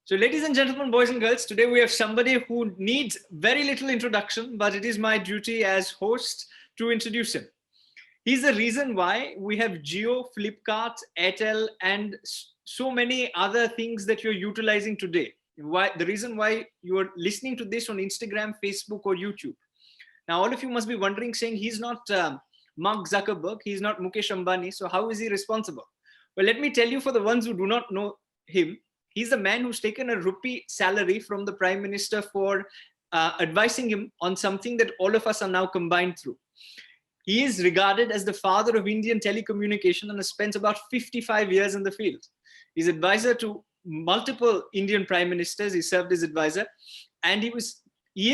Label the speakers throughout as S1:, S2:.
S1: So ladies and gentlemen, boys and girls, today we have somebody who needs very little introduction, but it is my duty as host to introduce him. He's the reason why we have Jio, Flipkart, Airtel, and so many other things that you're utilizing today. Why the reason why you're listening to this on Instagram, Facebook, or YouTube. Now, all of you must be wondering, saying he's not Mark Zuckerberg, he's not Mukesh Ambani, so how is he responsible? Well, let me tell you, for the ones who do not know him, he's a man who's taken a rupee salary from the Prime Minister for advising him on something that all of us are now combined through. He is regarded as the father of Indian telecommunication and has spent about 55 years in the field. He's advisor to multiple Indian prime ministers. He served as advisor, and he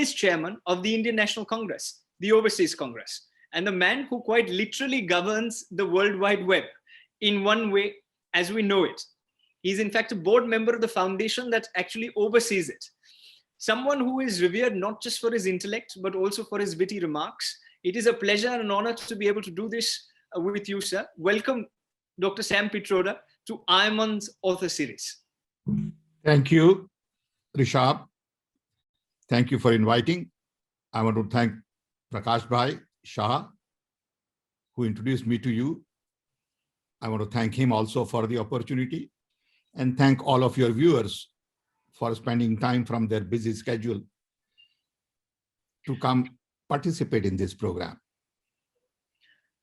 S1: is chairman of the Indian National Congress, the Overseas Congress, and the man who quite literally governs the World Wide Web in one way as we know it. He's in fact a board member of the foundation that actually oversees it. Someone who is revered not just for his intellect, but also for his witty remarks. It is a pleasure and an honor to be able to do this with you, sir. Welcome, Dr. Sam Pitroda, to Ironman's author series.
S2: Thank you, Rishabh. Thank you for inviting. I want to thank Prakash Bhai Shah, who introduced me to you. I want to thank him also for the opportunity, and thank all of your viewers for spending time from their busy schedule to come participate in this program.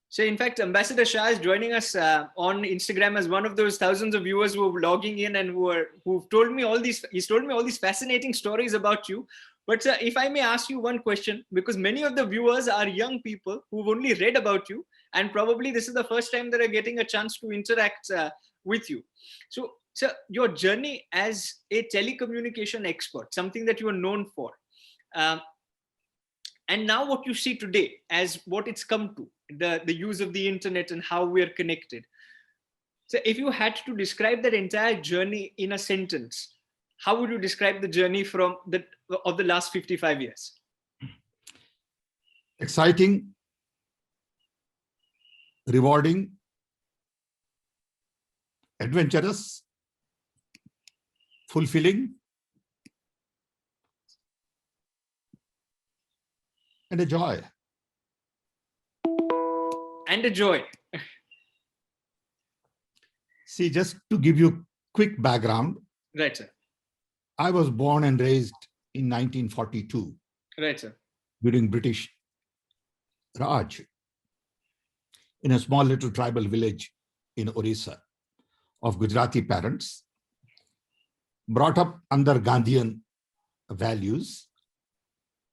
S1: So in fact, Ambassador Shah is joining us on Instagram as one of those thousands of viewers who are logging in and who've told me all these, he's told me all these fascinating stories about you. But sir, if I may ask you one question, because many of the viewers are young people who've only read about you, and probably this is the first time that are getting a chance to interact with you. So sir, your journey as a telecommunication expert, something that you are known for, and now what you see today as what it's come to, the use of the internet and how we are connected. So if you had to describe that entire journey in a sentence, how would you describe the journey of the last 55 years?
S2: Exciting, rewarding, adventurous, fulfilling, and a joy.
S1: And a joy.
S2: See, just to give you quick background.
S1: Right, sir.
S2: I was born and raised in 1942.
S1: Right, sir.
S2: During British Raj, in a small little tribal village in Orissa of Gujarati parents, brought up under Gandhian values,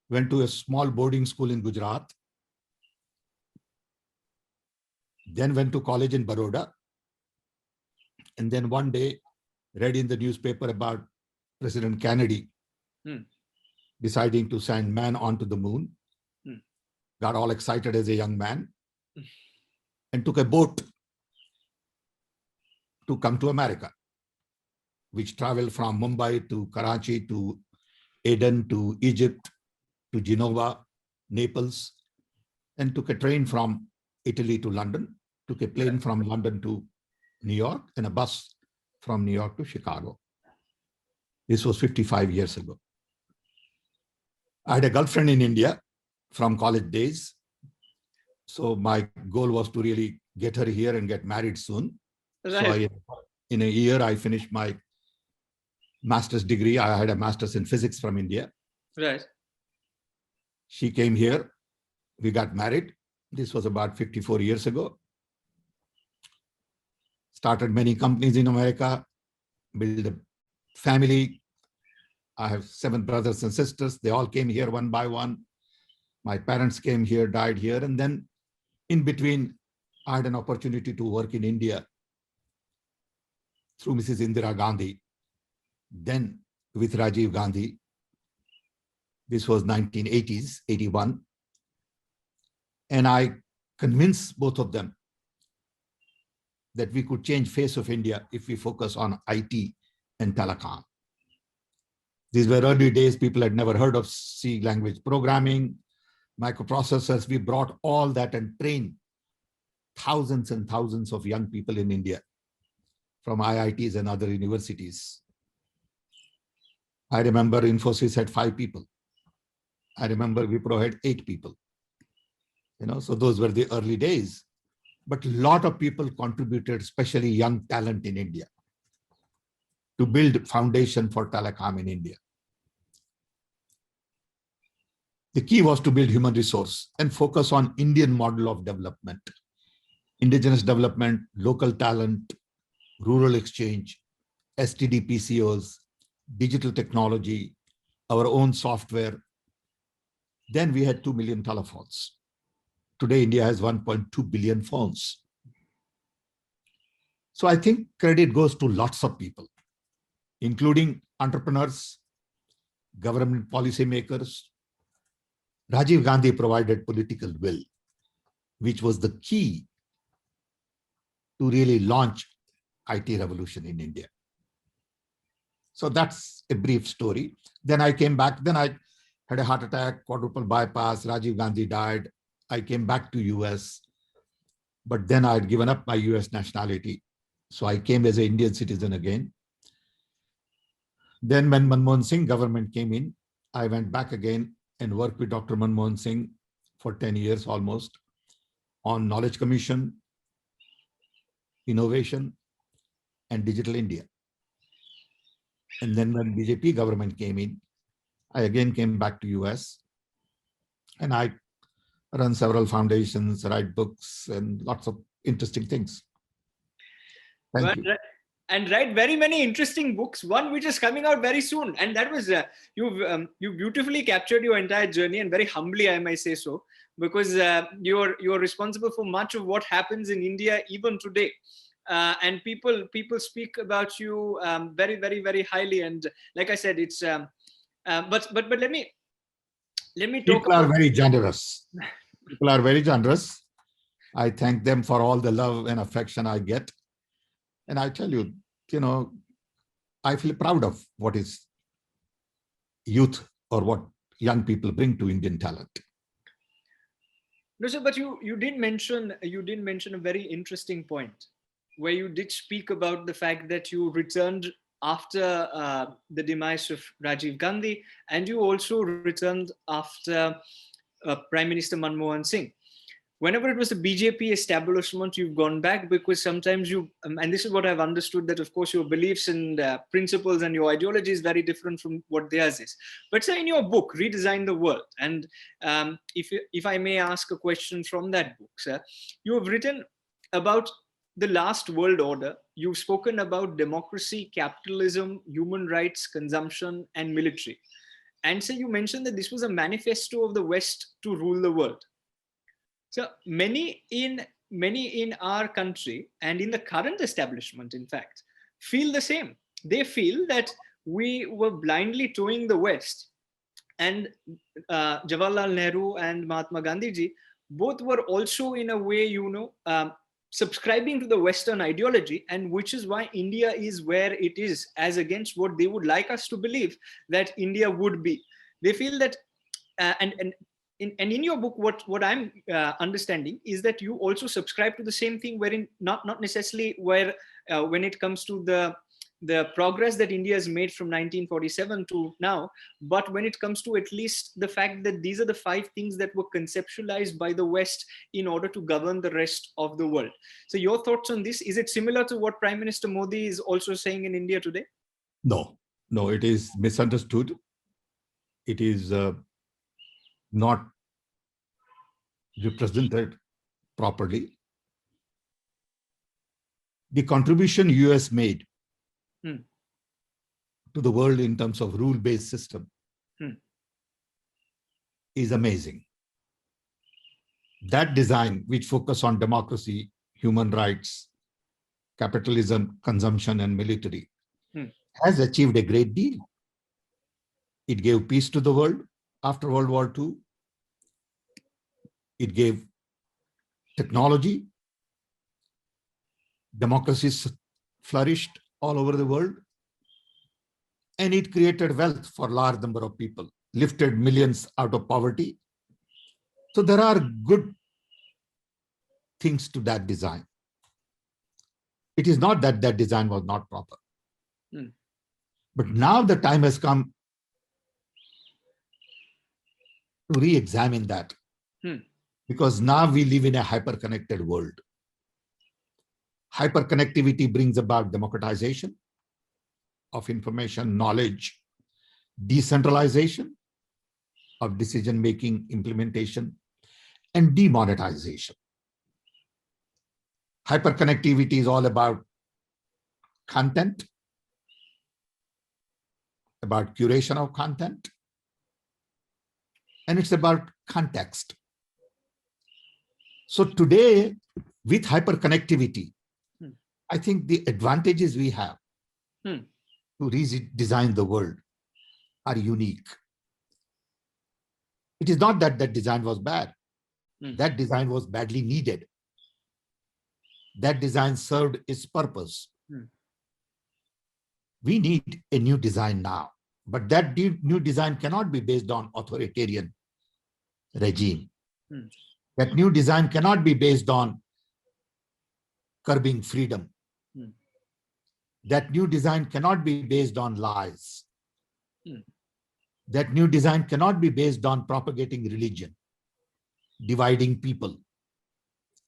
S2: went to a small boarding school in Gujarat, then went to college in Baroda, and then one day read in the newspaper about President Kennedy deciding to send man onto the moon, got all excited as a young man, and took a boat to come to America, which traveled from Mumbai to Karachi to Aden to Egypt to Genova, Naples, and took a train from Italy to London, took a plane from London to New York, and a bus from New York to Chicago. This was 55 years ago. I had a girlfriend in India from college days. So my goal was to really get her here and get married soon. Right. So in a year, I finished my master's degree. I had a master's in physics from India.
S1: Right.
S2: She came here. We got married. This was about 54 years ago. Started many companies in America, built a family. I have 7 brothers and sisters. They all came here one by one. My parents came here, died here. And then in between, I had an opportunity to work in India through Mrs. Indira Gandhi, then with Rajiv Gandhi. This was 1980s, 81. And I convinced both of them that we could change face of India if we focus on IT and telecom. These were early days. People had never heard of C language programming, microprocessors. We brought all that and trained thousands and thousands of young people in India from IITs and other universities. I remember Infosys had 5 people. I remember Wipro had 8 people. So those were the early days. But a lot of people contributed, especially young talent in India, to build foundation for telecom in India. The key was to build human resource and focus on Indian model of development, indigenous development, local talent, rural exchange, STD PCOs, digital technology, our own software. Then we had 2 million telephones. Today, India has 1.2 billion phones. So I think credit goes to lots of people, including entrepreneurs, government policymakers. Rajiv Gandhi provided political will, which was the key to really launch IT revolution in India. So that's a brief story. Then I came back. Then I had a heart attack, quadruple bypass. Rajiv Gandhi died. I came back to US, but then I had given up my US nationality. So I came as an Indian citizen again. Then when Manmohan Singh government came in, I went back again and worked with Dr. Manmohan Singh for 10 years almost on Knowledge Commission, innovation, and Digital India. And then when BJP government came in, I again came back to US and I run several foundations, write books, and lots of interesting things. Thank you.
S1: And write very many interesting books, one which is coming out very soon. And that was, you beautifully captured your entire journey, and very humbly, I might say so, because you're responsible for much of what happens in India even today. And people speak about you very, very, very highly. And like I said, it's, but let me talk
S2: People are very generous. People are very generous. I thank them for all the love and affection I get. And I tell you, I feel proud of what is youth or what young people bring to Indian talent.
S1: No, sir, but you did mention a very interesting point, where you did speak about the fact that you returned after the demise of Rajiv Gandhi, and you also returned after Prime Minister Manmohan Singh. Whenever it was the BJP establishment, you've gone back because sometimes you, and this is what I've understood, that of course your beliefs and principles and your ideology is very different from what theirs is. But sir, in your book, Redesign the World, and if I may ask a question from that book, sir, you have written about the last world order. You've spoken about democracy, capitalism, human rights, consumption, and military. And so you mentioned that this was a manifesto of the West to rule the world. So many in our country and in the current establishment, in fact, feel the same. They feel that we were blindly towing the West, and Jawaharlal Nehru and Mahatma Gandhi ji both were also in a way, subscribing to the Western ideology, and which is why India is where it is, as against what they would like us to believe that India would be. They feel that, and in your book, what I'm understanding is that you also subscribe to the same thing, wherein not necessarily where when it comes to the progress that India has made from 1947 to now, but when it comes to at least the fact that these are the 5 things that were conceptualized by the West in order to govern the rest of the world. So your thoughts on this? Is it similar to what Prime Minister Modi is also saying in India today?
S2: No, it is misunderstood. It is not represented properly. The contribution US made to the world in terms of rule-based system is amazing. That design, which focus on democracy, human rights, capitalism, consumption, and military, has achieved a great deal. It gave peace to the world after World War II. It gave technology. Democracies flourished all over the world. And it created wealth for a large number of people, lifted millions out of poverty. So there are good things to that design. It is not that that design was not proper. But now the time has come to re-examine that. Because now we live in a hyper-connected world. Hyperconnectivity brings about democratization of information, knowledge, decentralization of decision-making, implementation, and demonetization. Hyperconnectivity is all about content, about curation of content, and it's about context. So today, with hyperconnectivity, I think the advantages we have to redesign the world are unique. It is not that that design was bad. That design was badly needed. That design served its purpose. We need a new design now, but that new design cannot be based on authoritarian regime. That new design cannot be based on curbing freedom. That new design cannot be based on lies. That new design cannot be based on propagating religion, dividing people.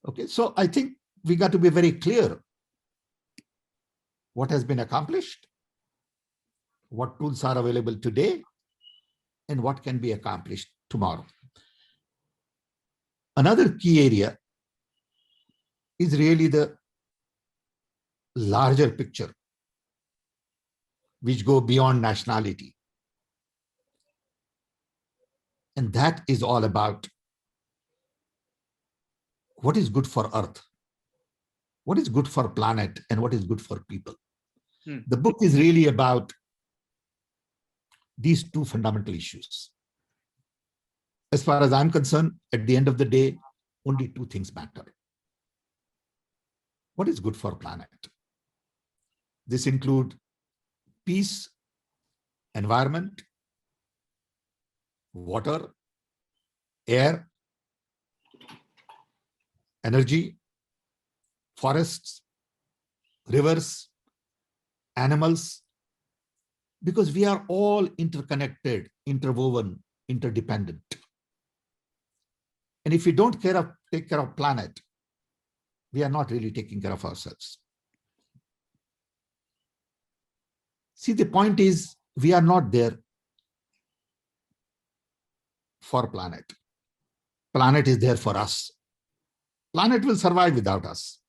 S2: Okay, so I think we got to be very clear what has been accomplished, what tools are available today, and what can be accomplished tomorrow. Another key area is really the larger picture, which go beyond nationality. And that is all about what is good for Earth, what is good for planet, and what is good for people. The book is really about these two fundamental issues. As far as I'm concerned, at the end of the day, only two things matter. What is good for planet? This includes peace, environment, water, air, energy, forests, rivers, animals, because we are all interconnected, interwoven, interdependent. And if we don't take care of planet, we are not really taking care of ourselves. See, the point is, we are not there for planet. Planet is there for us. Planet will survive without us,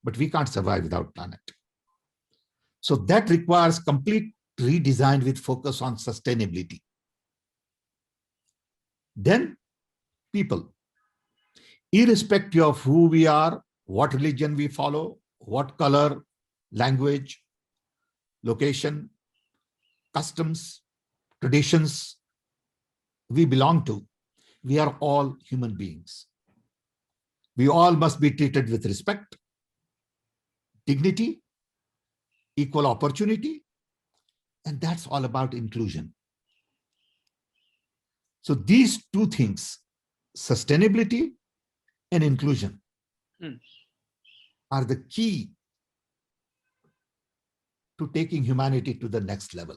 S2: but we can't survive without planet. So that requires complete redesign with focus on sustainability. Then people, irrespective of who we are, what religion we follow, what color, language, location, customs, traditions we belong to, we are all human beings. We all must be treated with respect, dignity, equal opportunity, and that's all about inclusion. So these two things, sustainability and inclusion, are the key to taking humanity to the next level.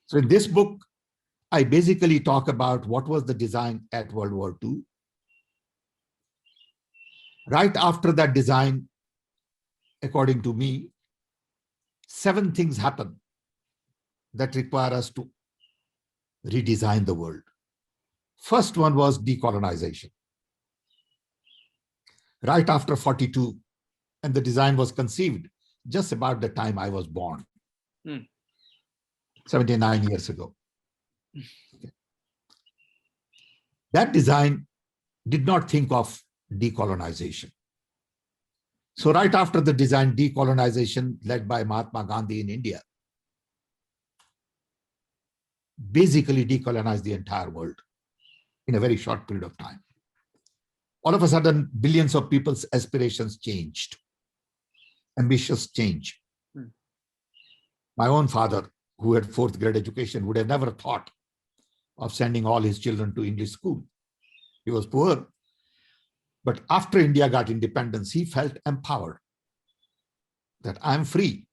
S2: So in this book, I basically talk about what was the design at World War II. Right after that design, according to me, 7 things happen that require us to redesign the world. First one was decolonization. Right after 42, and the design was conceived just about the time I was born, 79 years ago. Okay. That design did not think of decolonization. So right after the design, decolonization led by Mahatma Gandhi in India, basically decolonized the entire world in a very short period of time. All of a sudden, billions of people's aspirations changed. Ambitious change. My own father, who had 4th grade education, would have never thought of sending all his children to English school. He was poor. But after India got independence, he felt empowered that I'm free.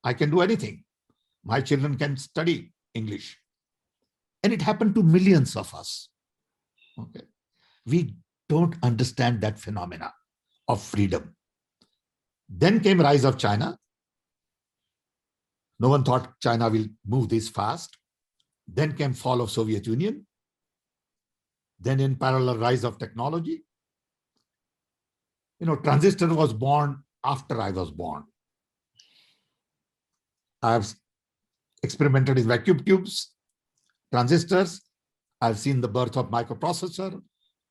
S2: I can do anything. My children can study English. And it happened to millions of us. Okay. We don't understand that phenomena of freedom. Then came rise of China. No one thought China will move this fast. Then came fall of Soviet Union. Then in parallel, rise of technology. Transistor was born after I was born. I've experimented in vacuum tubes, transistors. I've seen the birth of microprocessor,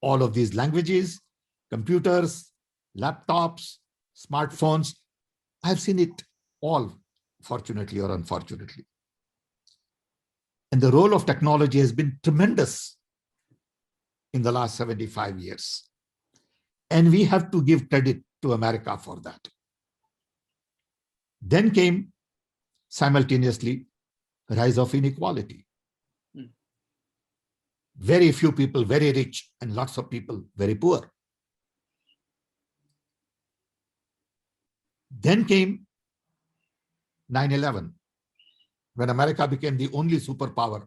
S2: all of these languages, computers, laptops, smartphones. I've seen it all, fortunately or unfortunately. And the role of technology has been tremendous in the last 75 years. And we have to give credit to America for that. Then came simultaneously rise of inequality. Very few people very rich and lots of people very poor. Then came 9/11, when America became the only superpower.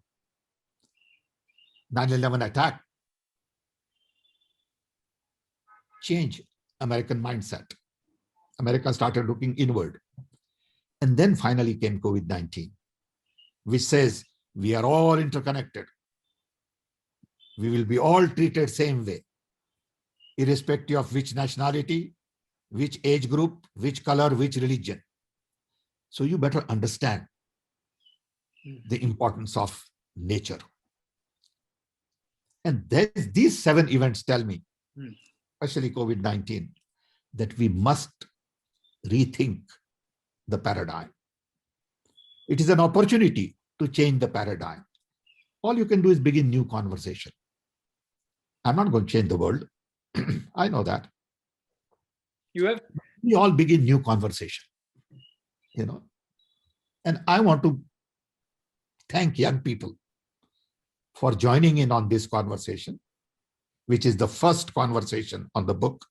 S2: 9/11 attack changed American mindset. America started looking inward. And then finally came COVID-19, which says we are all interconnected. We will be all treated same way, irrespective of which nationality, which age group, which color, which religion. So you better understand the importance of nature. And these 7 events tell me, especially COVID-19, that we must rethink the paradigm. It is an opportunity to change the paradigm. All you can do is begin new conversation. I'm not going to change the world. I know that. We all begin new conversation, And I want to thank young people for joining in on this conversation, which is the first conversation on the book,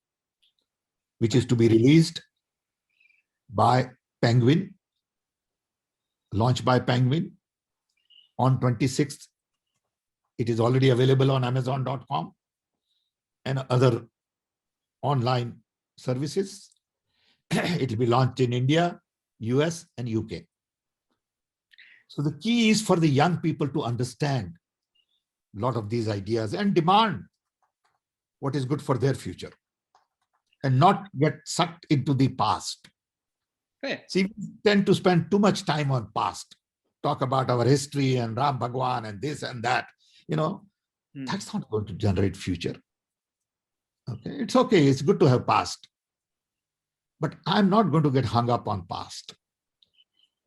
S2: which is to be released by Penguin, launched by Penguin on 26th. It is already available on Amazon.com and other online services. It will be launched in India, US, and UK. So the key is for the young people to understand a lot of these ideas and demand what is good for their future and not get sucked into the past.
S1: Fair.
S2: See, we tend to spend too much time on past, talk about our history and Ram Bhagwan and this and that. That's not going to generate future. Okay, it's okay. It's good to have past. But I'm not going to get hung up on past.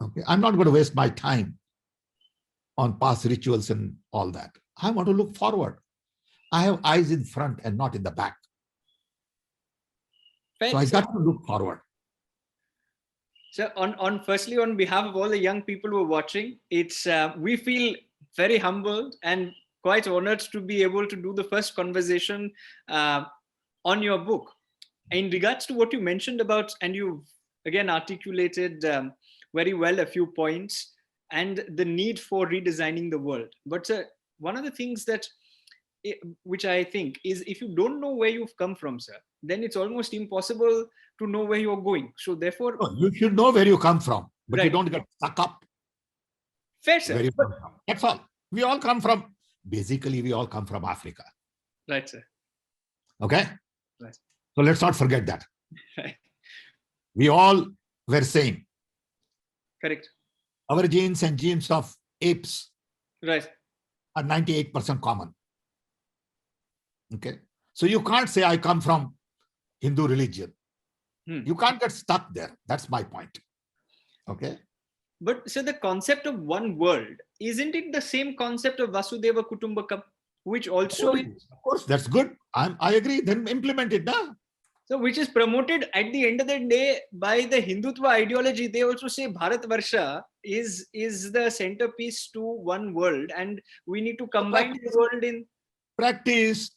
S2: Okay, I'm not going to waste my time on past rituals and all that. I want to look forward. I have eyes in front and not in the back.
S1: Fair.
S2: So I got to look forward.
S1: So firstly, on behalf of all the young people who are watching, we feel very humbled and quite honored to be able to do the first conversation on your book. In regards to what you mentioned about, and you again articulated very well a few points, and the need for redesigning the world. But one of the things which I think is, if you don't know where you've come from, sir, then it's almost impossible to know where you're going. So therefore,
S2: you should know where you come from, but
S1: right.
S2: You don't get stuck up.
S1: Fair, sir.
S2: Where you come from. That's all. We all come from Africa.
S1: Right, sir.
S2: Okay?
S1: Right.
S2: So let's not forget that.
S1: Right.
S2: We all were same.
S1: Correct.
S2: Our genes and genes of apes
S1: are
S2: 98% common. Okay? So you can't say I come from Hindu religion. You can't get stuck there. That's my point. Okay?
S1: But so the concept of one world, isn't it the same concept of Vasudeva Kutumbakam, which also
S2: of course, that's good. I agree. Then implement it now.
S1: So which is promoted at the end of the day by the Hindutva ideology. They also say Bharat Varsha is the centerpiece to one world, and we need to combine the world in
S2: practice.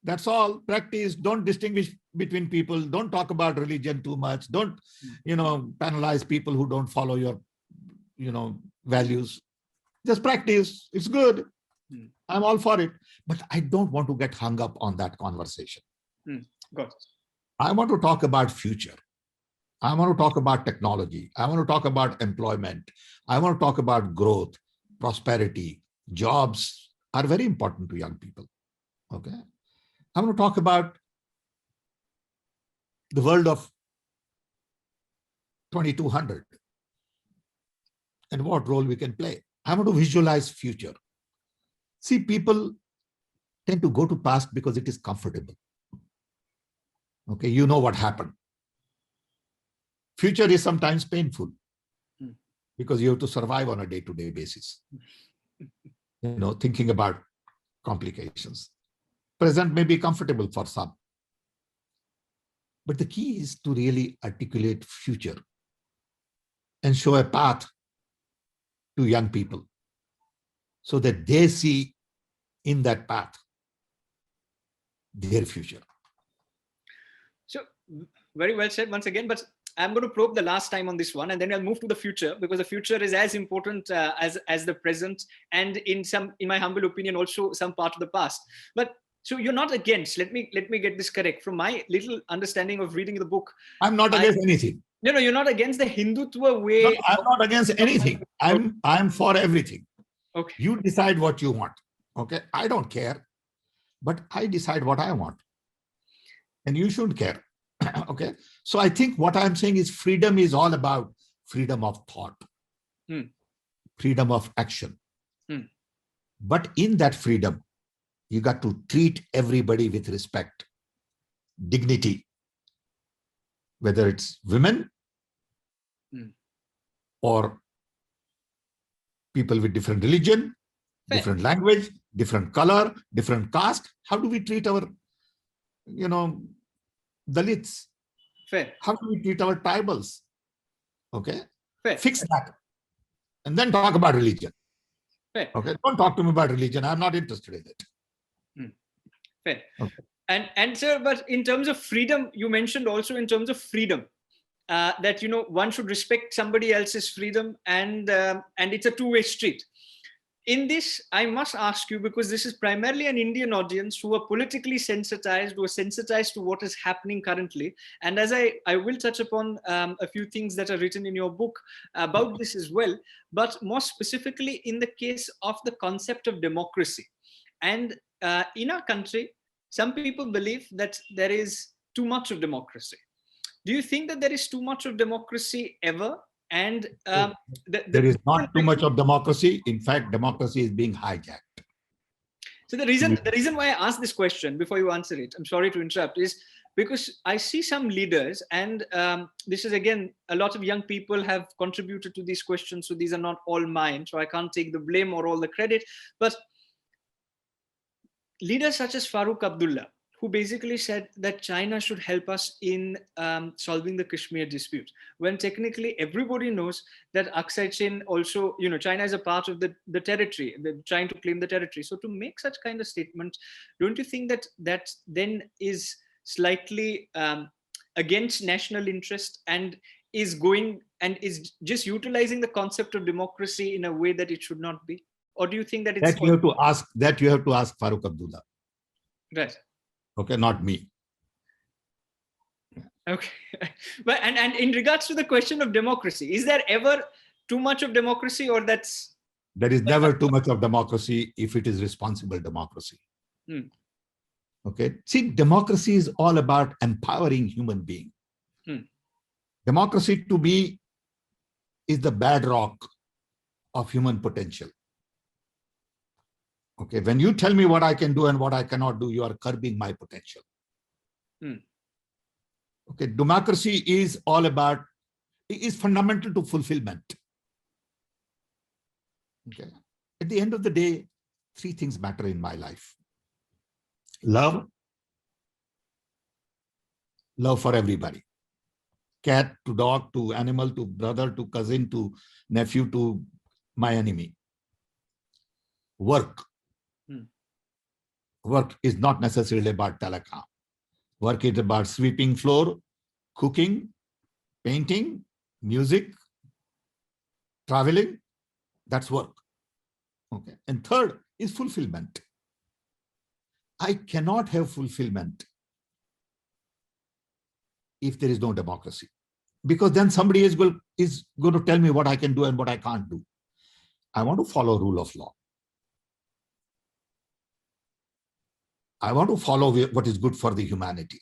S2: That's all. Practice. Don't distinguish between people. Don't talk about religion too much. Don't, penalize people who don't follow your, values. Just practice. It's good. I'm all for it, but I don't want to get hung up on that conversation.
S1: Got it.
S2: I want to talk about future. I want to talk about technology. I want to talk about employment. I want to talk about growth, prosperity. Jobs are very important to young people. Okay. I want to talk about the world of 2200 and what role we can play. I want to visualize future. See, people tend to go to past because it is comfortable. Okay, you know what happened. Future is sometimes painful because you have to survive on a day-to-day basis. Thinking about complications. Present may be comfortable for some. But the key is to really articulate future and show a path to young people so that they see in that path their future.
S1: So very well said once again, but I'm going to probe the last time on this one, and then I'll move to the future, because the future is as important as the present, and in my humble opinion, also some part of the past. But so you're not against, let me get this correct. From my little understanding of reading the book,
S2: I'm not against anything.
S1: No, you're not against the Hindutva way.
S2: No, I'm not against anything. I'm for everything.
S1: Okay.
S2: You decide what you want. Okay. I don't care, but I decide what I want. And you shouldn't care. Okay. So I think what I'm saying is freedom is all about freedom of thought, freedom of action. But in that freedom, you got to treat everybody with respect, dignity, whether it's women or people with different religion, different language, different color, different caste. How do we treat our, Dalits?
S1: Fair.
S2: How do we treat our tribals? Okay.
S1: Fair.
S2: Fix that. And then talk about religion.
S1: Fair.
S2: Okay. Don't talk to me about religion. I'm not interested in it.
S1: Fair.
S2: Okay.
S1: And sir, but in terms of freedom, you mentioned also in terms of freedom, that one should respect somebody else's freedom, and it's a two-way street. In this, I must ask you, because this is primarily an Indian audience who are politically sensitized, who are sensitized to what is happening currently. And as I will touch upon a few things that are written in your book about this as well, but more specifically in the case of the concept of democracy. And in our country, some people believe that there is too much of democracy. Do you think that there is too much of democracy ever? And
S2: there is not too much of democracy. In fact, democracy is being hijacked.
S1: So the reason why I asked this question before you answer it, I'm sorry to interrupt, is because I see some leaders, and this is again, a lot of young people have contributed to these questions, so these are not all mine, so I can't take the blame or all the credit, but leaders such as Farooq Abdullah, who basically said that China should help us in solving the Kashmir dispute, when technically everybody knows that Aksai Chin also, China is a part of the territory, they're trying to claim the territory. So to make such kind of statement, don't you think that then is slightly against national interest, and is just utilizing the concept of democracy in a way that it should not be? Or do you think that it's...
S2: you have to ask Farooq Abdullah.
S1: Right.
S2: Okay, not me.
S1: Okay. But and in regards to the question of democracy, is there ever too much of democracy, or that's...
S2: There is never too much of democracy if it is responsible democracy. Okay. See, democracy is all about empowering human being. Democracy to me is the bedrock of human potential. Okay, when you tell me what I can do and what I cannot do, you are curbing my potential. Okay, democracy is all about, it is fundamental to fulfillment. Okay, at the end of the day, three things matter in my life. Love for everybody. Cat to dog to animal to brother to cousin to nephew to my enemy. Work. Work is not necessarily about telecom. Work is about sweeping floor, cooking, painting, music, traveling. That's work. Okay. And third is fulfillment. I cannot have fulfillment if there is no democracy, because then somebody is going to tell me what I can do and what I can't do. I want to follow rule of law. I want to follow what is good for the humanity,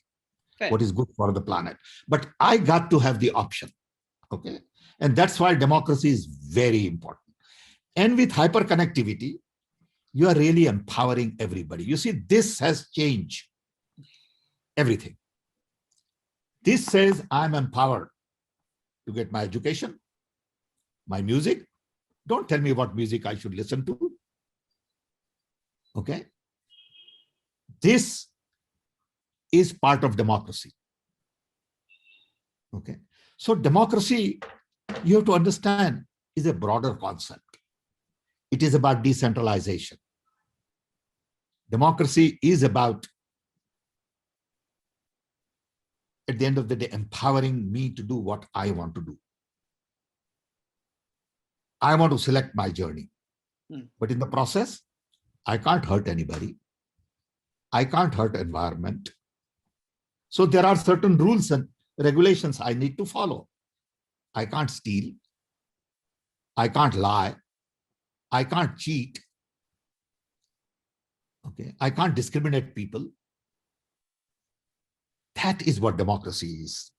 S2: what is good for the planet. But I got to have the option. Okay. And that's why democracy is very important. And with hyperconnectivity, you are really empowering everybody. You see, this has changed everything. This says I'm empowered to get my education, my music. Don't tell me what music I should listen to. Okay. This is part of democracy. Okay. So democracy, you have to understand, is a broader concept. It is about decentralization. Democracy is about, at the end of the day, empowering me to do what I want to do. I want to select my journey. But in the process, I can't hurt anybody. I can't hurt environment. So there are certain rules and regulations I need to follow. I can't steal. I can't lie. I can't cheat. Okay. I can't discriminate people. That is what democracy is.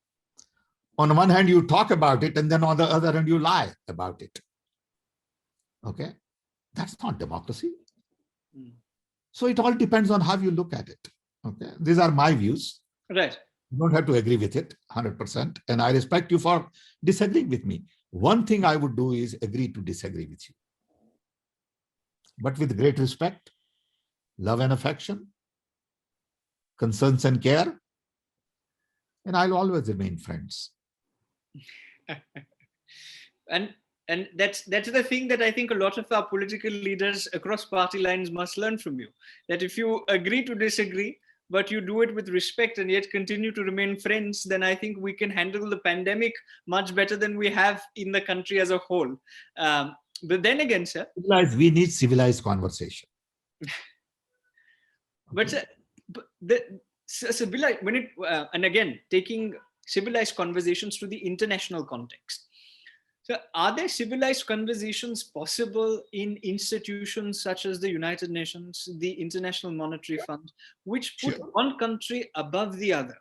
S2: On one hand, you talk about it, and then on the other hand, you lie about it. Okay. That's not democracy. So it all depends on how you look at it. Okay. These are my views.
S1: Right.
S2: You don't have to agree with it 100%. And I respect you for disagreeing with me. One thing I would do is agree to disagree with you. But with great respect, love and affection, concerns and care, and I'll always remain friends.
S1: And that's the thing that I think a lot of our political leaders across party lines must learn from you. That if you agree to disagree, but you do it with respect and yet continue to remain friends, then I think we can handle the pandemic much better than we have in the country as a whole. But then again, sir,
S2: we need civilized conversation.
S1: But when it and again taking civilized conversations to the international context. So are there civilized conversations possible in institutions such as the United Nations, the International Monetary Fund, which put one country above the other,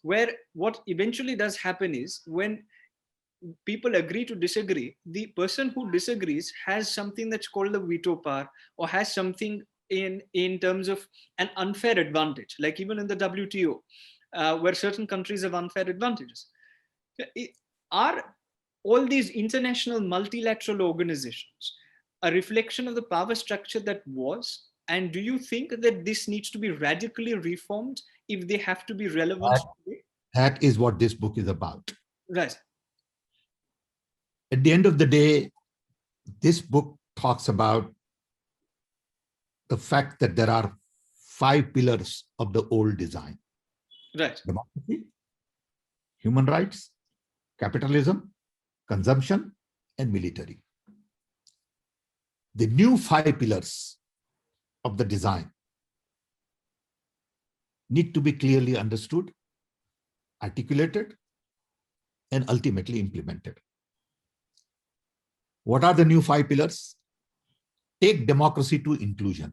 S1: where what eventually does happen is when people agree to disagree, the person who disagrees has something that's called the veto power, or has something in terms of an unfair advantage, like even in the WTO, where certain countries have unfair advantages. Are all these international multilateral organizations a reflection of the power structure that was? And do you think that this needs to be radically reformed if they have to be relevant today?
S2: That is what this book is about.
S1: Right.
S2: At the end of the day, this book talks about the fact that there are 5 pillars of the old design.
S1: Right.
S2: Democracy, human rights, capitalism, consumption, and military. The new 5 pillars of the design need to be clearly understood, articulated, and ultimately implemented. What are the new 5 pillars? Take democracy to inclusion.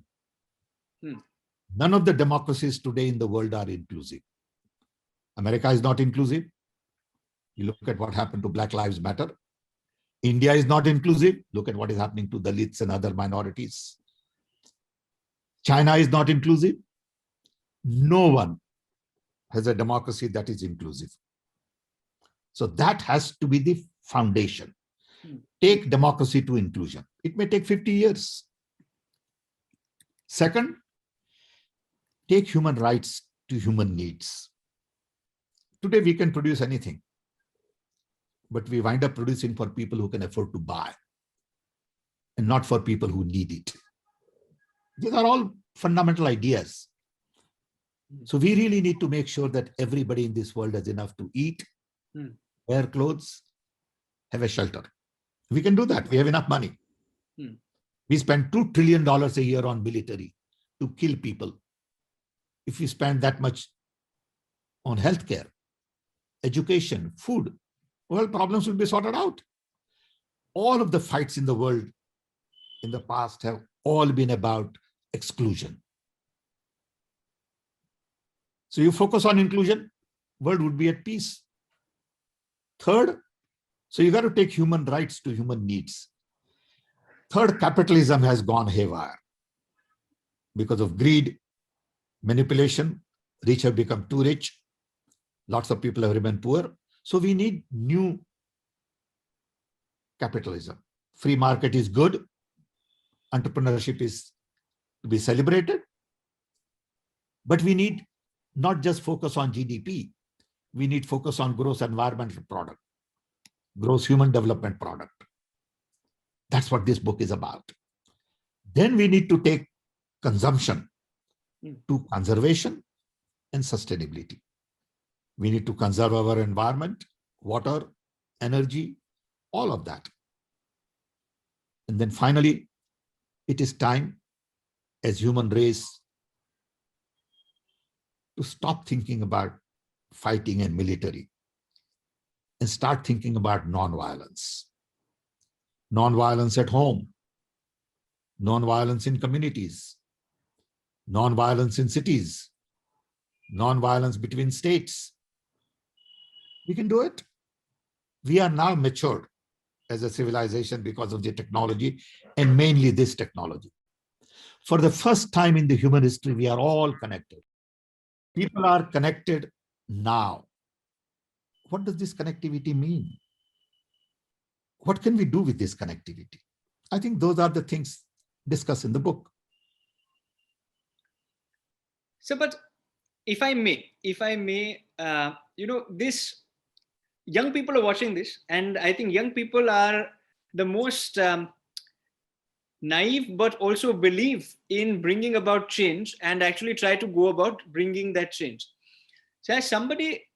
S2: None of the democracies today in the world are inclusive. America is not inclusive. You look at what happened to Black Lives Matter. India is not inclusive. Look at what is happening to Dalits and other minorities. China is not inclusive. No one has a democracy that is inclusive. So that has to be the foundation. Take democracy to inclusion. It may take 50 years. Second, take human rights to human needs. Today we can produce anything, but we wind up producing for people who can afford to buy and not for people who need it. These are all fundamental ideas. So we really need to make sure that everybody in this world has enough to eat, wear clothes, have a shelter. We can do that. We have enough money. We spend $2 trillion a year on military to kill people. If we spend that much on healthcare, education, food, well, problems will be sorted out. All of the fights in the world in the past have all been about exclusion. So you focus on inclusion, world would be at peace. Third, so you got to take human rights to human needs. Third, capitalism has gone haywire because of greed, manipulation. Rich have become too rich. Lots of people have remained poor. So we need new capitalism. Free market is good. Entrepreneurship is to be celebrated. But we need not just focus on GDP. We need focus on gross environmental product, gross human development product. That's what this book is about. Then we need to take consumption to conservation and sustainability. We need to conserve our environment, water, energy, all of that. And then finally, it is time as human race to stop thinking about fighting and military and start thinking about non-violence. Non-violence at home, non-violence in communities, non-violence in cities, non-violence between states. We can do it. We are now matured as a civilization because of the technology and mainly this technology. For the first time in the human history, we are all connected. People are connected now. What does this connectivity mean? What can we do with this connectivity? I think those are the things discussed in the book.
S1: So, but if I may, this young people are watching this, and I think young people are the most naive, but also believe in bringing about change and actually try to go about bringing that change. So as somebody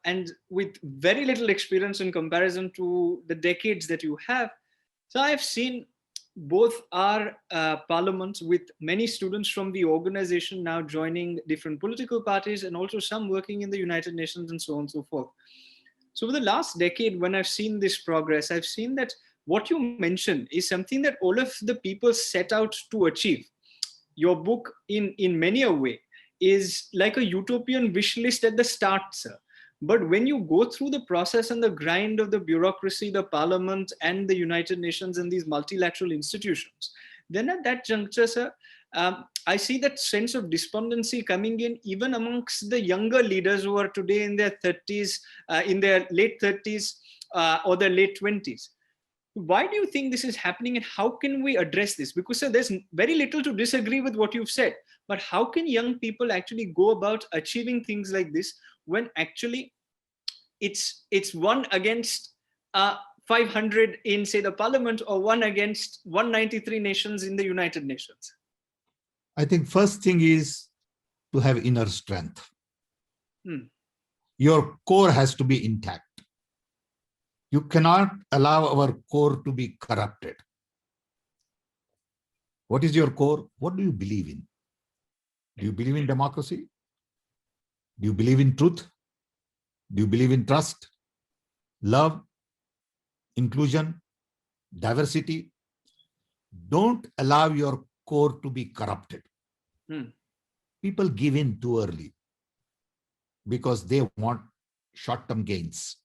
S1: and with very little experience in comparison to the decades that you have, so I've seen both our parliaments with many students from the organization now joining different political parties and also some working in the United Nations and so on and so forth. So over the last decade, when I've seen this progress, I've seen that what you mentioned is something that all of the people set out to achieve. Your book, in many a way, is like a utopian wish list at the start, sir. But when you go through the process and the grind of the bureaucracy, the parliament and the United Nations and these multilateral institutions, then at that juncture, sir, I see that sense of despondency coming in even amongst the younger leaders who are today in their 30s, in their late 30s or their late 20s. Why do you think this is happening and how can we address this? Because sir, there's very little to disagree with what you've said, but how can young people actually go about achieving things like this when actually it's one against 500 in, say, the parliament, or one against 193 nations in the United Nations?
S2: I think first thing is to have inner strength. Your core has to be intact. You cannot allow our core to be corrupted. What is your core? What do you believe in? Do you believe in democracy? Do you believe in truth? Do you believe in trust, love, inclusion, diversity? Don't allow your core to be corrupted. People give in too early because they want short-term gains.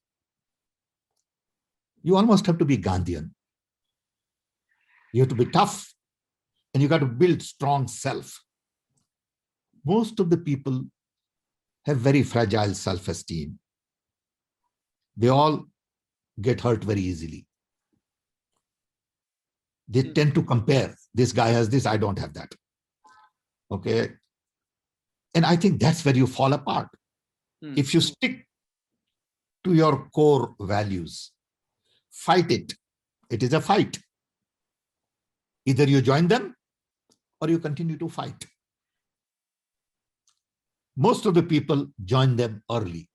S2: You almost have to be Gandhian. You have to be tough and you got to build strong self. Most of the people have very fragile self-esteem. They all get hurt very easily. They tend to compare. This guy has this, I don't have that. Okay. And I think that's where you fall apart. If you stick to your core values, fight it. It is a fight. Either you join them or you continue to fight. Most of the people join them early.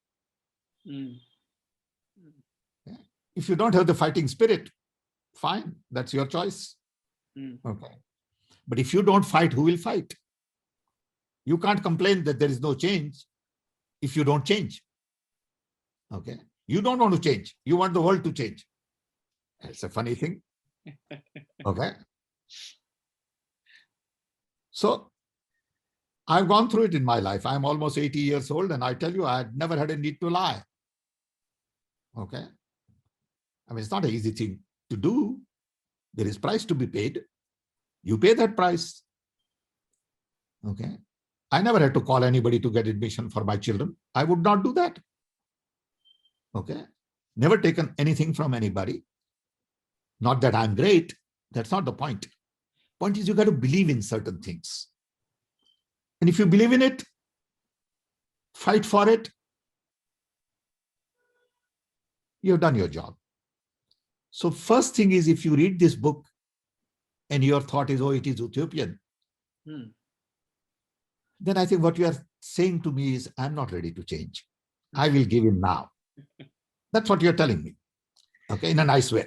S2: If you don't have the fighting spirit, fine, that's your choice. Okay. But if you don't fight, who will fight? You can't complain that there is no change if you don't change. Okay. You don't want to change. You want the world to change. It's a funny thing. Okay. So I've gone through it in my life. I'm almost 80 years old, and I tell you, I had never had a need to lie. Okay. I mean, it's not an easy thing to do. There is price to be paid. You pay that price. Okay. I never had to call anybody to get admission for my children. I would not do that. Okay. Never taken anything from anybody. Not that I'm great. That's not the point. Point is, you got to believe in certain things. And if you believe in it, fight for it, you've done your job. So first thing is, if you read this book and your thought is, oh, it is utopian, then I think what you are saying to me is, I'm not ready to change. I will give in now. That's what you're telling me. Okay, in a nice way.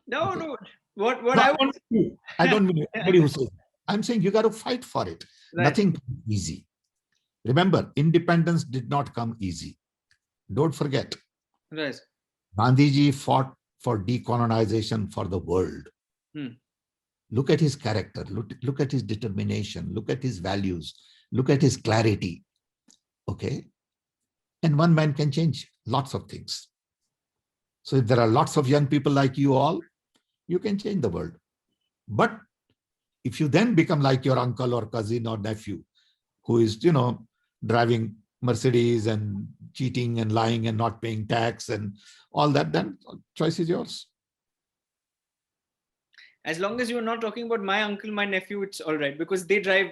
S1: No,
S2: okay.
S1: no. What I want.
S2: I don't mean anybody who says. I'm saying you got to fight for it. Right. Nothing easy. Remember, independence did not come easy. Don't forget.
S1: Right.
S2: Gandhiji fought for decolonization for the world. Look at his character. Look at his determination. Look at his values. Look at his clarity. Okay. And one man can change lots of things. So if there are lots of young people like you all, you can change the world. But if you then become like your uncle or cousin or nephew, who is, driving Mercedes and cheating and lying and not paying tax and all that, then choice is yours.
S1: As long as you're not talking about my uncle, my nephew, it's all right, because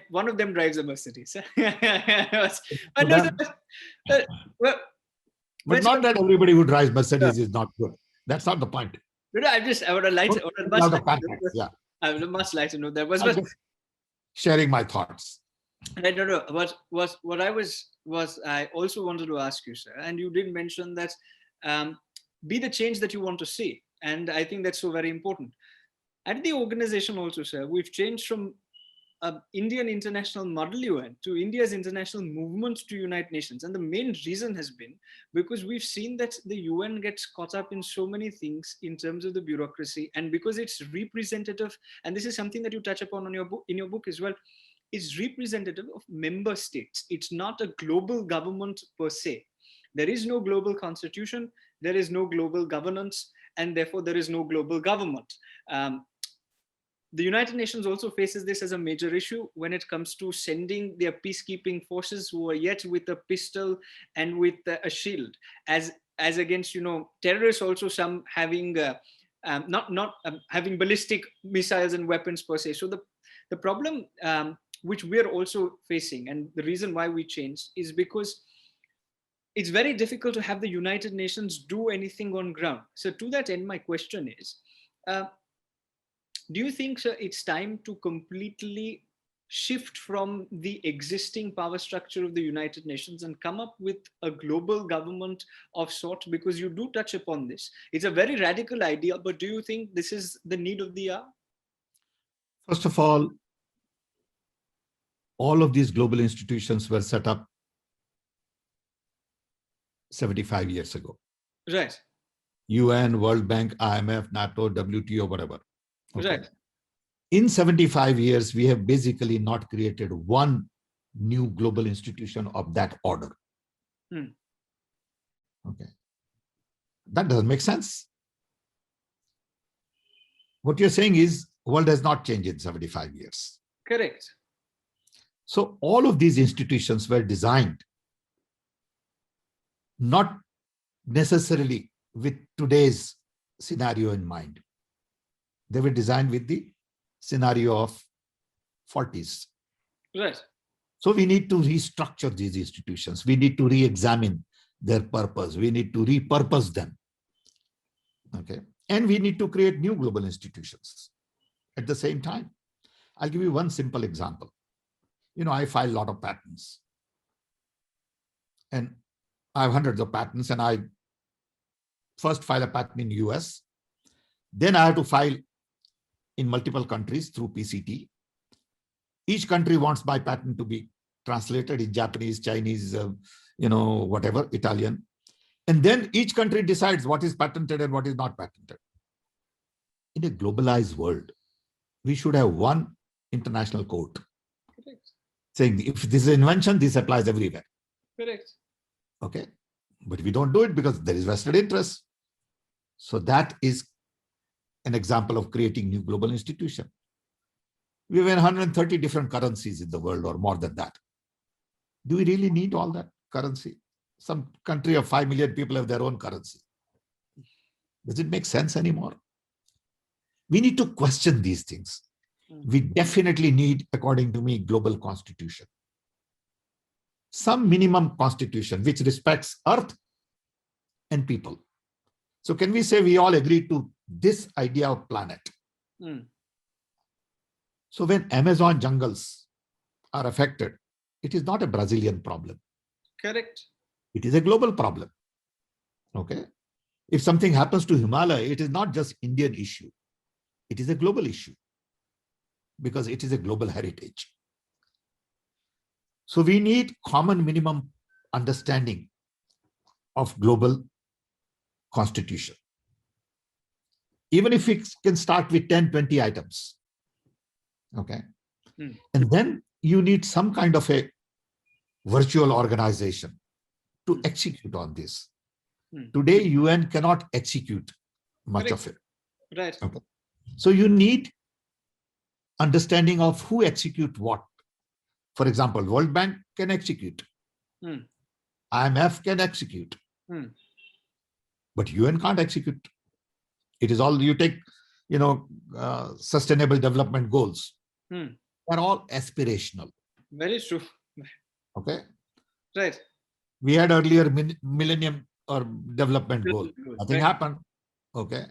S1: one of them drives a Mercedes. But
S2: not that everybody who drives Mercedes is not good. That's not the point.
S1: I would much like to know that. Was
S2: sharing my thoughts.
S1: No. What I also wanted to ask you, sir, and you did mention that be the change that you want to see. And I think that's so very important. At the organization also, sir, we've changed from Indian international model UN to India's international movement to United Nations. And the main reason has been because we've seen that the UN gets caught up in so many things in terms of the bureaucracy, and because it's representative, and this is something that you touch upon in your book as well, it's representative of member states. It's not a global government per se. There is no global constitution, there is no global governance, and therefore there is no global government. The United Nations also faces this as a major issue when it comes to sending their peacekeeping forces, who are yet with a pistol and with a shield, as against terrorists. Also, some having not having ballistic missiles and weapons per se. So the problem which we're also facing, and the reason why we changed, is because it's very difficult to have the United Nations do anything on ground. So to that end, my question is, do you think, sir, it's time to completely shift from the existing power structure of the United Nations and come up with a global government of sort? Because you do touch upon this. It's a very radical idea, but do you think this is the need of the hour?
S2: First of all of these global institutions were set up 75 years ago.
S1: Right.
S2: UN, World Bank, IMF, NATO, WTO, whatever.
S1: Okay. Right.
S2: In 75 years, we have basically not created one new global institution of that order. Okay. That doesn't make sense. What you're saying is, the world has not changed in 75 years.
S1: Correct.
S2: So all of these institutions were designed not necessarily with today's scenario in mind. They were designed with the scenario of 40s.
S1: Right.
S2: So we need to restructure these institutions. We need to re-examine their purpose. We need to repurpose them. Okay. And we need to create new global institutions at the same time. I'll give you one simple example. I file a lot of patents. And I have hundreds of patents, and I first file a patent in US. Then I have to file in multiple countries through PCT. Each country wants my patent to be translated in Japanese, Chinese, whatever, Italian. And then each country decides what is patented and what is not patented. In a globalized world, we should have one international court saying if this is an invention, this applies everywhere.
S1: Correct.
S2: Okay. But we don't do it because there is vested interest. So that is an example of creating new global institution. We have 130 different currencies in the world or more than that. Do we really need all that currency? Some country of 5 million people have their own currency. Does it make sense anymore? We need to question these things. We definitely need, according to me, global constitution. Some minimum constitution which respects Earth and people. So can we say we all agree to this idea of planet? So when Amazon jungles are affected, it is not a Brazilian problem.
S1: Correct.
S2: It is a global problem. Okay. If something happens to Himalaya, it is not just Indian issue. It is a global issue because it is a global heritage. So we need common minimum understanding of global constitution. Even if we can start with 10, 20 items. Okay. And then you need some kind of a virtual organization to execute on this. Today, UN cannot execute much of it.
S1: Right.
S2: Okay. So you need understanding of who execute what. For example, World Bank can execute. IMF can execute. But UN can't execute. It is all, you take, sustainable development goals. They're all aspirational.
S1: Very true.
S2: Okay.
S1: Right.
S2: We had earlier millennium or development goal. Nothing happened. Okay.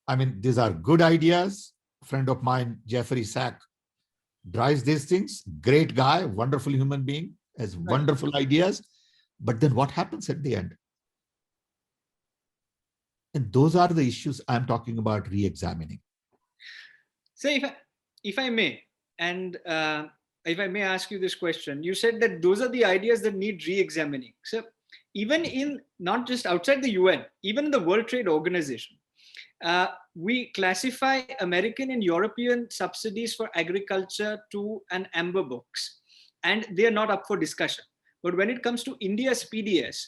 S2: I mean, these are good ideas. A friend of mine, Jeffrey Sack, drives these things. Great guy, wonderful human being, has wonderful ideas. But then what happens at the end? And those are the issues I'm talking about re-examining.
S1: So if I may, and if I may ask you this question, you said that those are the ideas that need re-examining. So even in, not just outside the UN, even in the World Trade Organization, we classify American and European subsidies for agriculture to an amber box, and they are not up for discussion. But when it comes to India's PDS,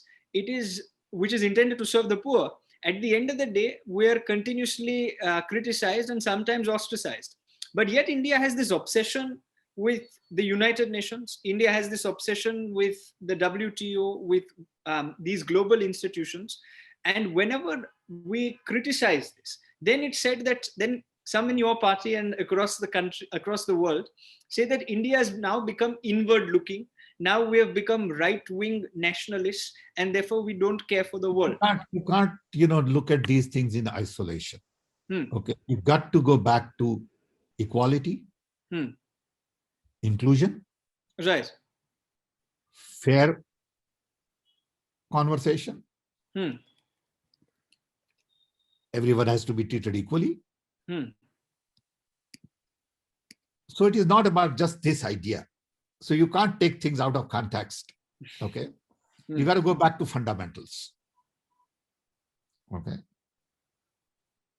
S1: which is intended to serve the poor, at the end of the day, we are continuously criticized and sometimes ostracized. But yet India has this obsession with the United Nations. India has this obsession with the WTO, with these global institutions. And whenever we criticize this, then it's said that, then some in your party and across the country, across the world, say that India has now become inward looking. Now we have become right-wing nationalists, and therefore we don't care for the world.
S2: You can't look at these things in isolation. Okay, you've got to go back to equality, inclusion,
S1: right,
S2: fair conversation. Everyone has to be treated equally. So it is not about just this idea. So you can't take things out of context. Okay. You got to go back to fundamentals. Okay.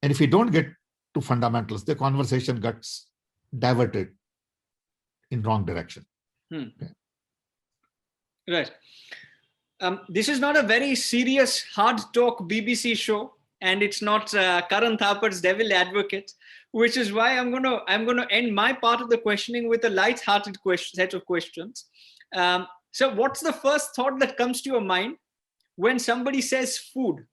S2: And if you don't get to fundamentals, the conversation gets diverted in wrong direction. Okay.
S1: Right. This is not a very serious, hard talk BBC show, and it's not Karan Thapar's devil advocate, which is why I'm going to end my part of the questioning with a light-hearted set of questions. So what's the first thought that comes to your mind when somebody says food?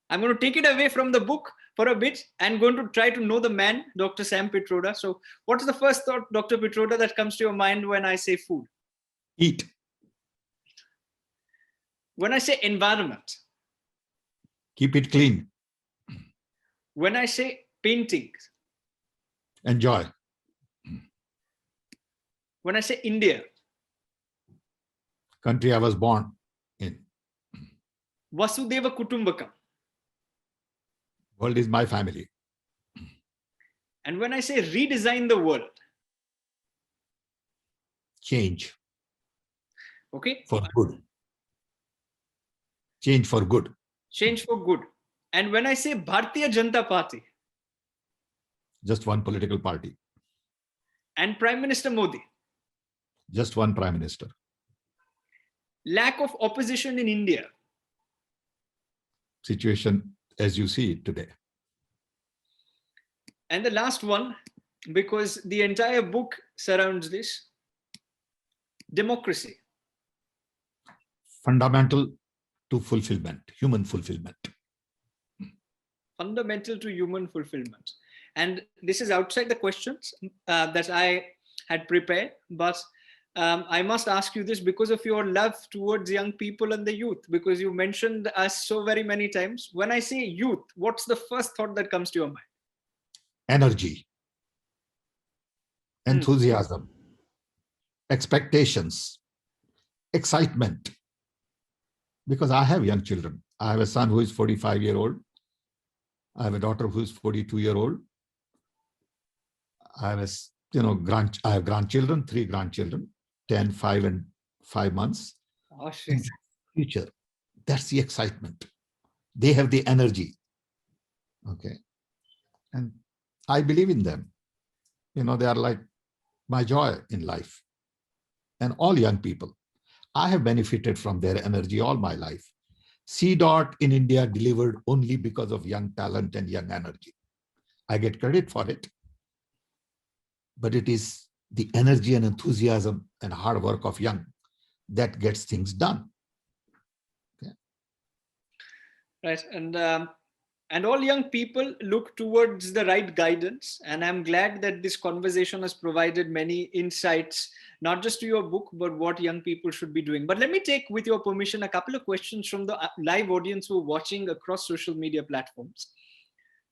S1: I'm going to take it away from the book for a bit and going to try to know the man, Dr. Sam Pitroda. So what's the first thought, Dr. Pitroda, that comes to your mind when I say food?
S2: Eat.
S1: When I say environment?
S2: Keep it clean.
S1: When I say painting?
S2: Enjoy.
S1: When I say India?
S2: Country I was born in.
S1: Vasudeva Kutumbakam?
S2: World is my family.
S1: And when I say redesign the world,
S2: Change
S1: okay,
S2: for good. Change for good.
S1: change for good. And when I say Bharatiya Janata Party
S2: Just one political party.
S1: and Prime Minister Modi,
S2: Just one prime minister.
S1: lack of opposition in India,
S2: Situation as you see it today.
S1: and the last one, because the entire book surrounds this, democracy.
S2: Fundamental to fulfillment, human fulfillment.
S1: Fundamental to human fulfillment. And this is outside the questions that I had prepared, but I must ask you this because of your love towards young people and the youth, because you mentioned us so very many times. When I say youth, what's the first thought that comes to your mind?
S2: Energy, enthusiasm, expectations, excitement. Because I have young children. I have a son who is 45-year-old. I have a daughter who is 42-year-old. I have I have grandchildren, 3 grandchildren, 10, 5, and 5 months.
S1: Oh, shit.
S2: Future. That's the excitement. They have the energy. Okay. And I believe in them. They are like my joy in life. And all young people, I have benefited from their energy all my life. CDOT in India delivered only because of young talent and young energy. I get credit for it. But it is the energy and enthusiasm and hard work of young that gets things done. Okay.
S1: Right. And all young people look towards the right guidance. And I'm glad that this conversation has provided many insights, not just to your book, but what young people should be doing. But let me take, with your permission, a couple of questions from the live audience who are watching across social media platforms.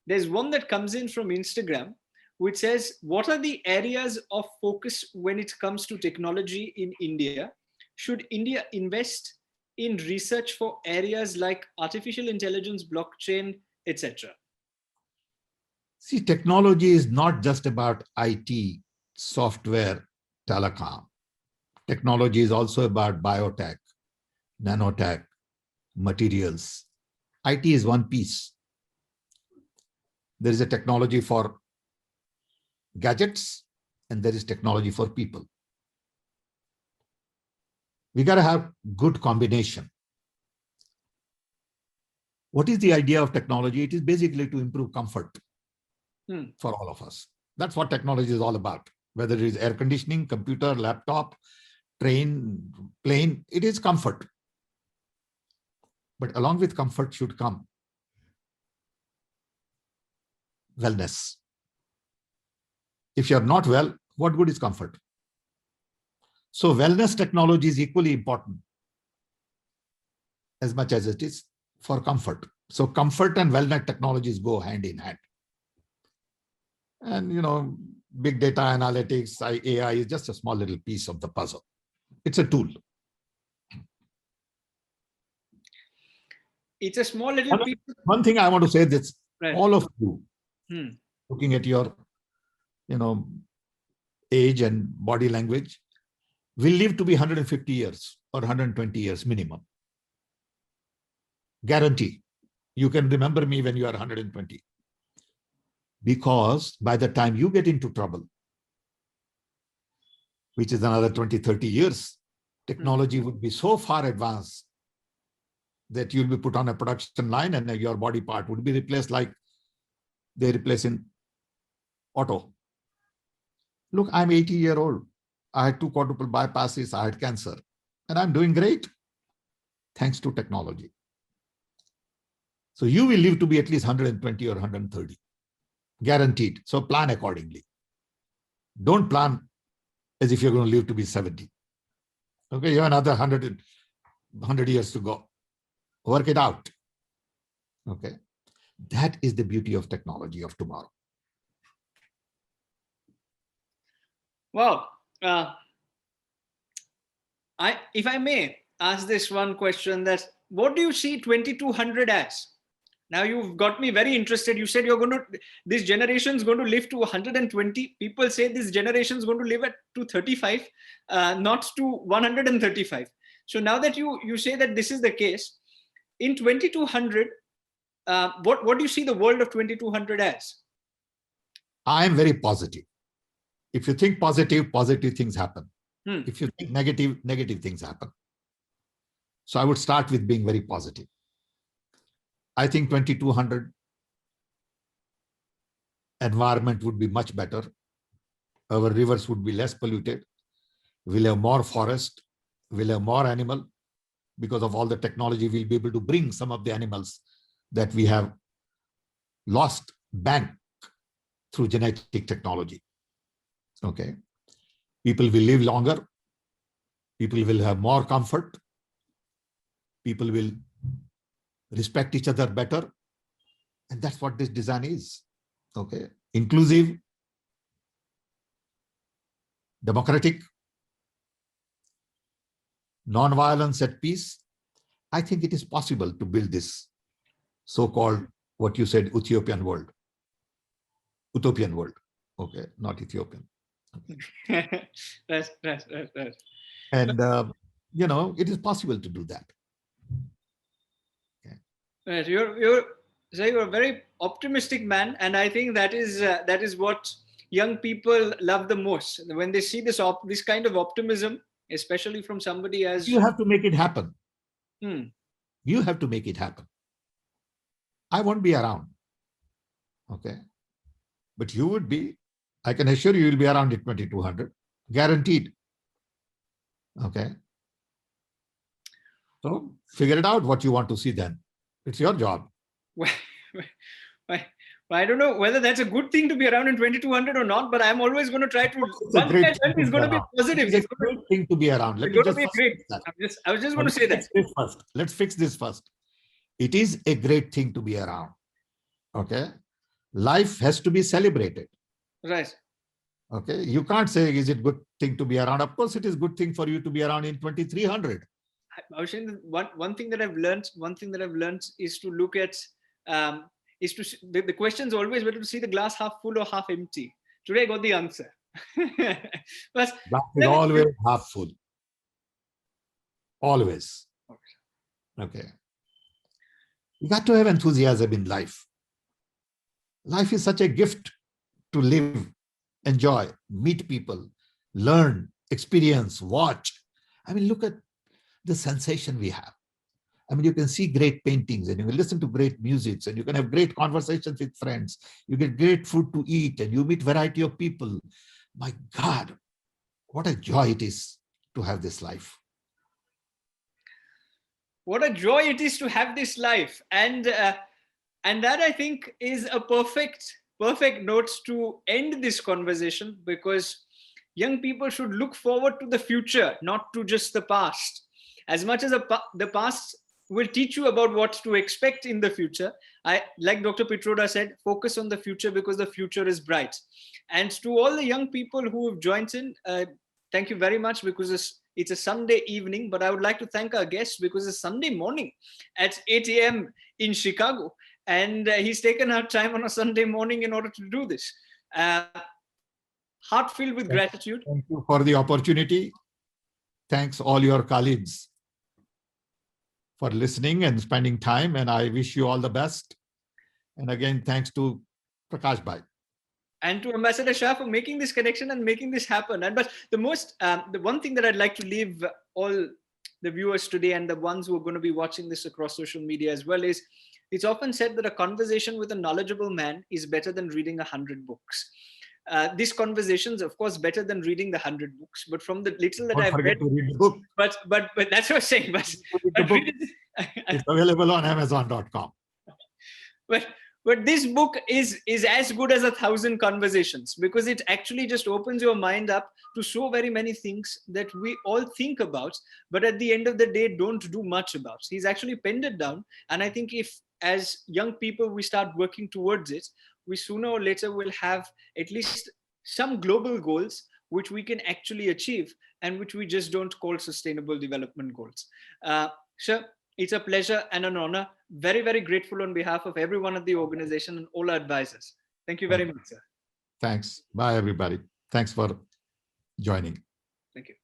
S1: There's one that comes in from Instagram, which says, what are the areas of focus when it comes to technology in India? Should India invest in research for areas like artificial intelligence, blockchain, etc.?
S2: See, technology is not just about IT, software, telecom. Technology is also about biotech, nanotech, materials. IT is one piece. There is a technology for gadgets, and there is technology for people. We got to have good combination. What is the idea of technology? It is basically to improve comfort for all of us. That's what technology is all about. Whether it is air conditioning, computer, laptop, train, plane, it is comfort. But along with comfort should come wellness. If you're not well, what good is comfort? So wellness technology is equally important as much as it is for comfort. So comfort and wellness technologies go hand in hand. And, big data analytics, AI is just a small little piece of the puzzle. It's a tool.
S1: It's a small little piece.
S2: One thing I want to say is
S1: Right.
S2: all of you, looking at your, age and body language, will live to be 150 years or 120 years minimum. Guarantee. You can remember me when you are 120. Because by the time you get into trouble, which is another 20, 30 years, technology would be so far advanced that you'll be put on a production line and your body part would be replaced like they replace in auto. Look, I'm 80-year-old. I had 2 quadruple bypasses. I had cancer. And I'm doing great, thanks to technology. So you will live to be at least 120 or 130. Guaranteed. So plan accordingly. Don't plan as if you're going to live to be 70. Okay, you have another 100 years to go. Work it out. Okay. That is the beauty of technology of tomorrow.
S1: Wow. If I may ask this one question, that what do you see 2200 as? Now you've got me very interested. You said this generation is going to live to 120. People say this generation is going to live to 35, not to 135. So now that you say that this is the case, in 2200, what do you see the world of 2200 as?
S2: I am very positive. If you think positive, positive things happen. If you think negative, negative things happen. So I would start with being very positive. I think 2200 environment would be much better. Our rivers would be less polluted. We'll have more forest. We'll have more animal. Because of all the technology, we'll be able to bring some of the animals that we have lost back through genetic technology. Okay. People will live longer. People will have more comfort. People will respect each other better. And that's what this design is. Okay. Inclusive, democratic, non-violence at peace. I think it is possible to build this so-called, what you said, Utopian world. Utopian world. Okay, not Ethiopian.
S1: Okay. Right.
S2: And, it is possible to do that. Okay.
S1: Right. You're a very optimistic man, and I think that is what young people love the most when they see this kind of optimism, especially from somebody as
S2: you have to make it happen.
S1: Hmm.
S2: You have to make it happen. I won't be around. Okay. But you would be, I can assure you, you'll be around at 2200, guaranteed. Okay. So figure it out what you want to see then. It's your job.
S1: Well, I don't know whether that's a good thing to be around in 2200 or not, but I'm always going to try to.
S2: It's a great thing
S1: it's going to be positive.
S2: It's a great thing to be around. Let me just
S1: great. I was just going to say that.
S2: Let's fix this first. It is a great thing to be around. Okay. Life has to be celebrated.
S1: Right.
S2: Okay. You can't say, is it good thing to be around? Of course, it is good thing for you to be around in 2300.
S1: I was saying that one thing that I've learned is to look at the question is always whether to see the glass half full or half empty. Today I got the answer. But
S2: that is always half full. Always. Okay. You got to have enthusiasm in life. Life is such a gift to live, enjoy, meet people, learn, experience, watch. I mean, look at the sensation we have. I mean, you can see great paintings and you can listen to great music and you can have great conversations with friends. You get great food to eat and you meet variety of people. My God, what a joy it is to have this life.
S1: What a joy it is to have this life. And that I think is a perfect note to end this conversation, because young people should look forward to the future, not to just the past. As much as the past will teach you about what to expect in the future, like Dr. Pitroda said, focus on the future because the future is bright. And to all the young people who have joined in, thank you very much, because it's a Sunday evening, but I would like to thank our guest because it's Sunday morning at 8 a.m. in Chicago. And he's taken our time on a Sunday morning in order to do this. Heart filled with gratitude.
S2: Thank you for the opportunity. Thanks all your colleagues for listening and spending time. And I wish you all the best. And again, thanks to Prakash Bhai.
S1: And to Ambassador Shah for making this connection and making this happen. But the one thing that I'd like to leave all the viewers today and the ones who are going to be watching this across social media as well is, it's often said that a conversation with a knowledgeable man is better than reading 100 books. This conversation is, of course, better than reading the 100 books. But from the little that I've read,
S2: read the book.
S1: But that's what I'm saying. But
S2: it's available on Amazon.com.
S1: But this book is as good as 1,000 conversations, because it actually just opens your mind up to so very many things that we all think about, but at the end of the day, don't do much about. He's actually penned it down. And I think if, as young people, we start working towards it, we sooner or later will have at least some global goals which we can actually achieve and which we just don't call sustainable development goals. So It's a pleasure and an honor. Very, very grateful on behalf of everyone at the organization and all our advisors. Thank you very much, sir.
S2: Thanks. Bye, everybody. Thanks for joining.
S1: Thank you.